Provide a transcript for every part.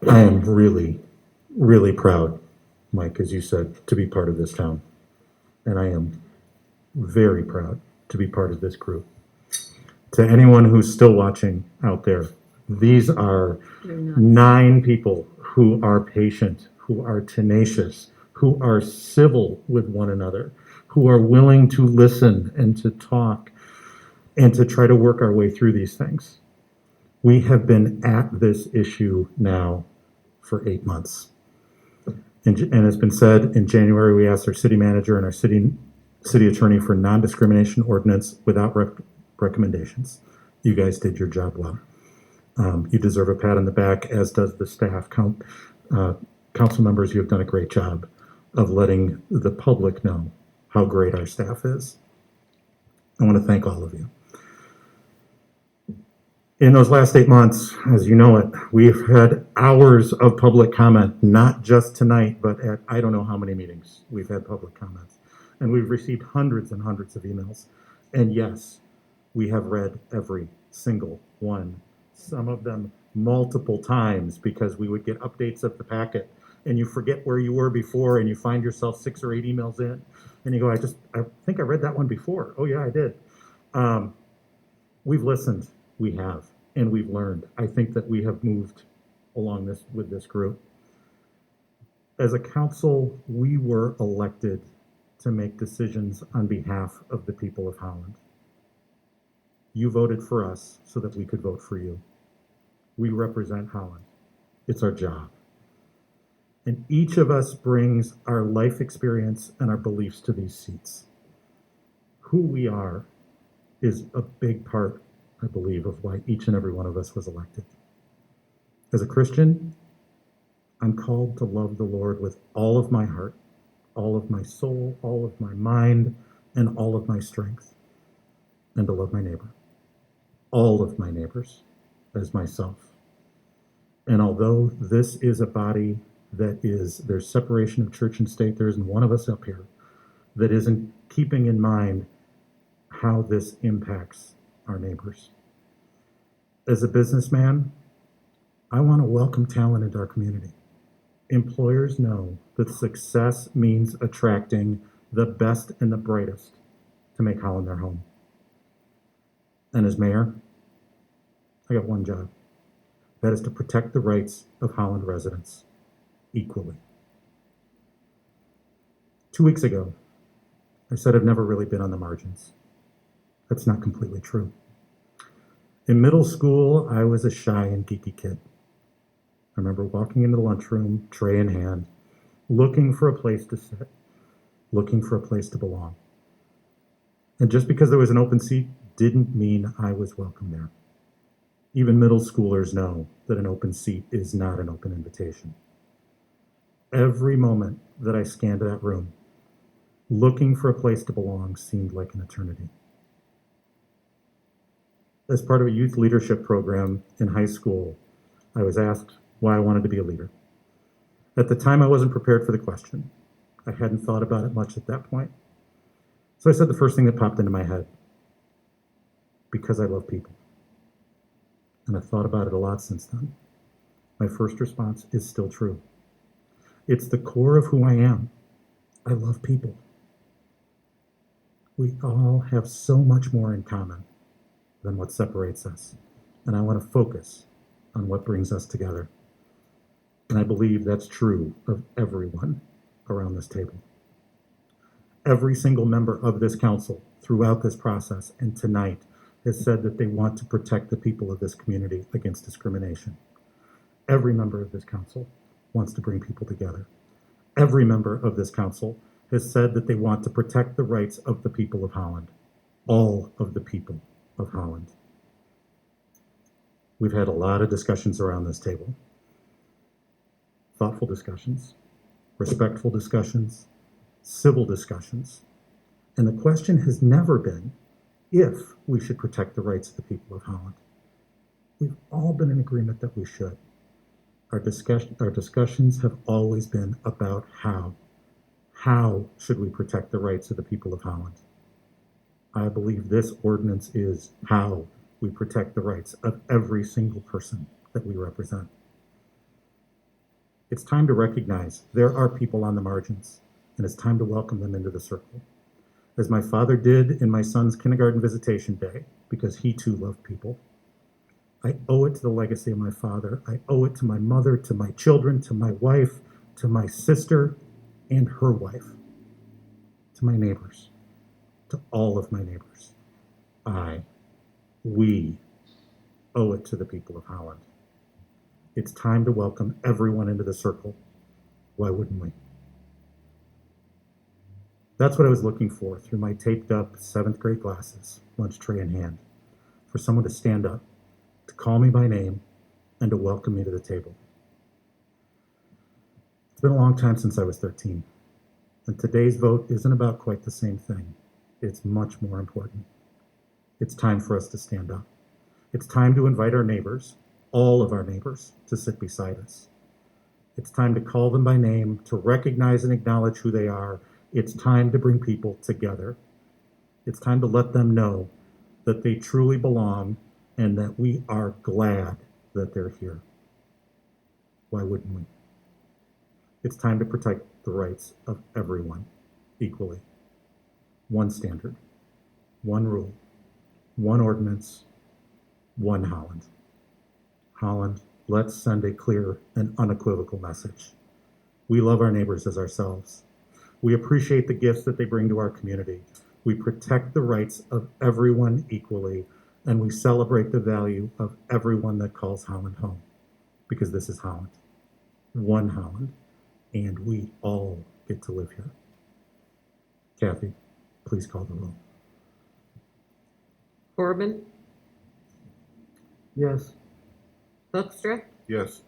I am really, really proud, Mike, as you said, to be part of this town. And I am very proud to be part of this group. To anyone who's still watching out there, these are 9 people who are patient, who are tenacious, who are civil with one another, who are willing to listen and to talk and to try to work our way through these things. We have been at this issue now for 8 months. And it's been said, in January, we asked our city manager and our city attorney for non-discrimination ordinance without recommendations. You guys did your job well. You deserve a pat on the back, as does the staff. Council members, you have done a great job of letting the public know how great our staff is. I want to thank all of you. In those last 8 months, as you know it, we've had hours of public comment, not just tonight, but at I don't know how many meetings we've had public comments. And we've received hundreds and hundreds of emails. And yes, we have read every single one, some of them multiple times, because we would get updates of the packet and you forget where you were before and you find yourself 6 or 8 emails in and you go, I think I read that one before. Oh yeah, I did. We've listened. We have, and we've learned. I think that we have moved along with this group. As a council, we were elected to make decisions on behalf of the people of Holland. You voted for us so that we could vote for you. We represent Holland. It's our job. And each of us brings our life experience and our beliefs to these seats. Who we are is a big part, I believe, of why each and every one of us was elected. As a Christian, I'm called to love the Lord with all of my heart, all of my soul, all of my mind, and all of my strength, and to love my neighbor, all of my neighbors, as myself. And although this is a body there's separation of church and state, there isn't one of us up here that isn't keeping in mind how this impacts our neighbors. As a businessman, I want to welcome talent into our community. Employers know that success means attracting the best and the brightest to make Holland their home. And as mayor, I got one job. That is to protect the rights of Holland residents equally. 2 weeks ago, I said I've never really been on the margins. That's not completely true. In middle school, I was a shy and geeky kid. I remember walking into the lunchroom, tray in hand, looking for a place to sit, looking for a place to belong. And just because there was an open seat didn't mean I was welcome there. Even middle schoolers know that an open seat is not an open invitation. Every moment that I scanned that room, looking for a place to belong seemed like an eternity. As part of a youth leadership program in high school, I was asked why I wanted to be a leader. At the time, I wasn't prepared for the question. I hadn't thought about it much at that point. So I said the first thing that popped into my head, because I love people. And I've thought about it a lot since then. My first response is still true. It's the core of who I am. I love people. We all have so much more in common than what separates us. And I want to focus on what brings us together. And I believe that's true of everyone around this table. Every single member of this council throughout this process and tonight has said that they want to protect the people of this community against discrimination. Every member of this council wants to bring people together. Every member of this council has said that they want to protect the rights of the people of Holland, all of the people of Holland. We've had a lot of discussions around this table. Thoughtful discussions, respectful discussions, civil discussions. And the question has never been if we should protect the rights of the people of Holland. We've all been in agreement that we should. Our discussions have always been about how. How should we protect the rights of the people of Holland? I believe this ordinance is how we protect the rights of every single person that we represent. It's time to recognize there are people on the margins, and it's time to welcome them into the circle. As my father did in my son's kindergarten visitation day, because he too loved people. I owe it to the legacy of my father. I owe it to my mother, to my children, to my wife, to my sister and her wife, to my neighbors, to all of my neighbors. We owe it to the people of Holland. It's time to welcome everyone into the circle. Why wouldn't we? That's what I was looking for through my taped up 7th grade glasses, lunch tray in hand, for someone to stand up, to call me by name, and to welcome me to the table. It's been a long time since I was 13, and today's vote isn't about quite the same thing. It's much more important. It's time for us to stand up. It's time to invite our neighbors, all of our neighbors, to sit beside us. It's time to call them by name, to recognize and acknowledge who they are. It's time to bring people together. It's time to let them know that they truly belong and that we are glad that they're here. Why wouldn't we? It's time to protect the rights of everyone equally. One standard, one rule, one ordinance, one Holland. Holland, let's send a clear and unequivocal message. We love our neighbors as ourselves. We appreciate the gifts that they bring to our community. We protect the rights of everyone equally, and we celebrate the value of everyone that calls Holland home, because this is Holland, one Holland, and we all get to live here. Kathy, please call the roll. Corbin, Yes. Hoekstra, Yes.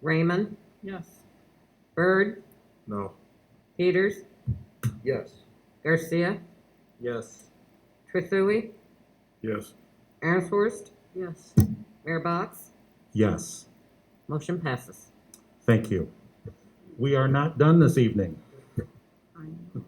Raymond, Yes. Bird, No. Peters, Yes. Garcia, Yes. Trethewey, Yes. Arnsworst, Yes. Mayor Box. Yes. Motion passes. Thank you. We are not done this evening. I know.